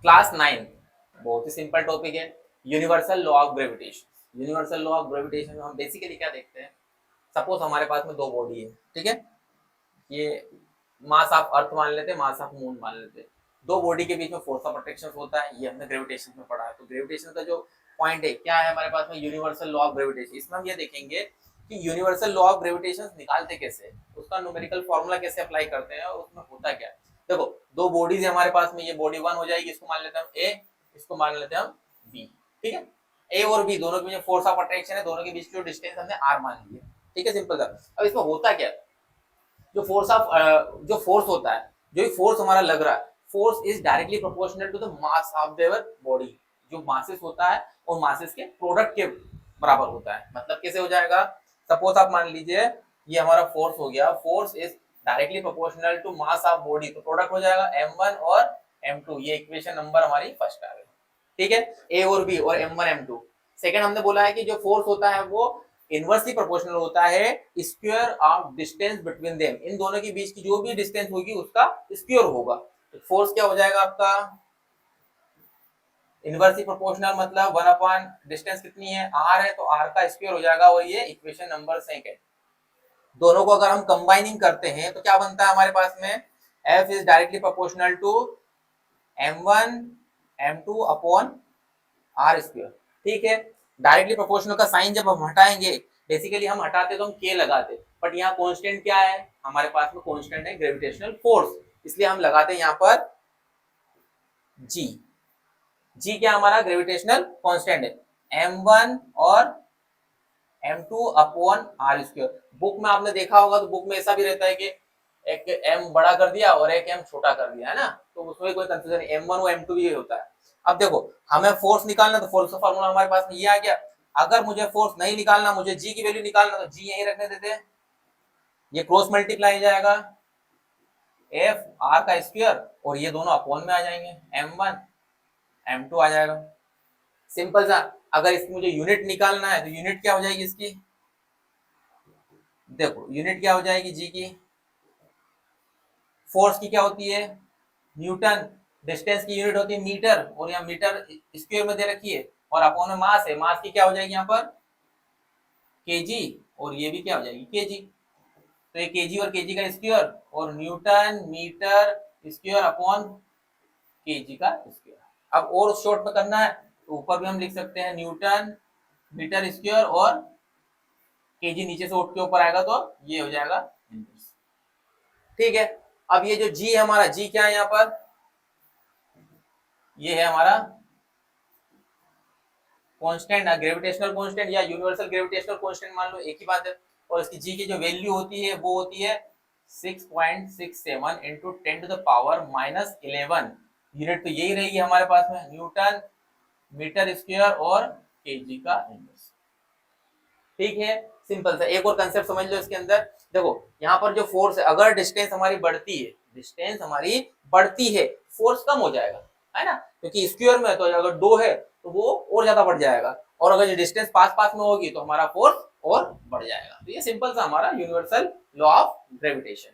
Class 9 बहुत ही simple topic है, universal law of gravitation. Universal law of gravitation में हम बेसिकली क्या देखते हैं, सपोज हमारे पास में दो बॉडी है, ठीक है, ये मास ऑफ अर्थ मान लेते हैं, मास ऑफ मून मान लेते हैं। दो बॉडी के बीच में फोर्स ऑफ अट्रैक्शन होता है, ये हमने ग्रेविटेशन में पढ़ा है। तो ग्रेविटेशन का जो पॉइंट है क्या है हमारे पास में, यूनिवर्सल लॉ ऑफ ग्रेविटेशन। इसमें हम ये देखेंगे कि यूनिवर्सल लॉ ऑफ ग्रेविटेशन निकालते कैसे, उसका न्यूमेरिकल फॉर्मूला कैसे अप्लाई करते हैं और उसमें होता क्या है। देखो दो बॉडीज है हमारे पास में, ये बॉडी 1 हो जाएगी, इसको मान लेते हैं हम ए, इसको मान लेते हैं हम बी, ठीक है। ए और बी दोनों के बीच फोर्स ऑफ अट्रैक्शन है, दोनों के बीच की डिस्टेंस हमने आर मान ली है, ठीक है, सिंपल सा। अब इसमें होता क्या है, जो फोर्स होता है, जो फोर्स हमारा लग रहा है, force is directly proportional to the mass of their body. जो मासेस होता है और मासेस के प्रोडक्ट के बराबर होता है। मतलब कैसे हो जाएगा, सपोज आप मान लीजिए ये हमारा फोर्स हो गया, force is directly proportional to mass of body, तो प्रोडक्ट हो जाएगा m1 और m2। ये इक्वेशन नंबर हमारी फर्स्ट आ गई, ठीक है, ए और बी और m1 m2। सेकंड हमने बोला है कि जो फोर्स होता है वो इनवर्सली प्रोपोर्शनल होता है square of distance between them. इन दोनों के बीच की जो भी डिस्टेंस होगी उसका स्क्वायर होगा। तो फोर्स क्या हो जाएगा आपका, इनवर्सली प्रोपोर्शनल मतलब 1 अपॉन डिस्टेंस कितनी है, r है, तो r का स्क्वायर हो जाएगा, और ये इक्वेशन नंबर सेकंड। दोनों को अगर हम कंबाइनिंग करते हैं तो क्या बनता है हमारे पास में, f is directly proportional to m1 m2 upon r square, ठीक है। डायरेक्टली प्रोपोर्शनल का साइन जब हम हटाएंगे, बेसिकली हम हटाते तो हम k लगाते, बट यहाँ कांस्टेंट क्या है हमारे पास में, कांस्टेंट है ग्रेविटेशनल फोर्स, इसलिए हम लगाते हैं यहाँ पर g। g क्या हमारा ग्रेविटेशनल कांस्टेंट है, m1 और m2 upon r square. Book में आपने देखा होगा तो बुक में ऐसा भी रहता है कि एक m बड़ा कर दिया और एक m छोटा कर दिया, है ना, तो उसमें कोई कंफ्यूजन नहीं, m1 और m2 भी होता है। अब देखो हमें फोर्स निकालना, तो फोर्स का फार्मूला हमारे पास में ये आ गया। अगर मुझे फोर्स नहीं निकालना, मुझे g की वैल्यू निकालना, तो g यहीं रखने देते हैं, ये क्रॉस मल्टीप्लाई जाएगा f r का स्क्वायर, और ये दोनों अपॉन में आ जाएंगे, m1 m2 आ जाएगा, सिंपल सा। अगर इसकी मुझे यूनिट निकालना है तो यूनिट क्या हो जाएगी इसकी, देखो यूनिट क्या हो जाएगी जी की, फोर्स की क्या होती है न्यूटन, डिस्टेंस की यूनिट होती है मीटर, और यहाँ मीटर स्क्वायर में दे रखी है, और अपॉन में मास है, मास की क्या हो जाएगी यहाँ पर केजी, और ये भी क्या हो जाएगी केजी। तो ये केजी और केजी का स्क्वायर, और newton metre square upon KG का स्क्वायर। अब और शॉर्ट में करना है तो ऊपर भी हम लिख सकते हैं न्यूटन मीटर स्क्वायर, और केजी नीचे से उठ के ऊपर आएगा तो ये हो जाएगा, ठीक है। अब ये जो जी है हमारा, जी क्या है यहाँ पर, ये है हमारा कांस्टेंट, ग्रेविटेशनल कांस्टेंट या यूनिवर्सल ग्रेविटेशनल कांस्टेंट मान लो, एक ही बात है। और इसकी जी की जो वैल्यू होती है वो होती है 6.67 into 10 to the power -11। Unit तो यही रहेगी हमारे पास में, न्यूटन मीटर स्क्वायर और केजी का इनवर्स, ठीक है, सिंपल सा। एक और कंसेप्ट समझ लो इसके अंदर, देखो यहाँ पर जो फोर्स है, अगर डिस्टेंस हमारी बढ़ती है, डिस्टेंस हमारी बढ़ती है, फोर्स कम हो जाएगा, है ना, क्योंकि स्क्वायर में है, तो अगर 2 है तो वो और ज्यादा बढ़ जाएगा, और अगर जो डिस्टेंस पास पास में होगी तो हमारा फोर्स और बढ़ जाएगा। तो ये सिंपल सा हमारा यूनिवर्सल लॉ ऑफ ग्रेविटेशन।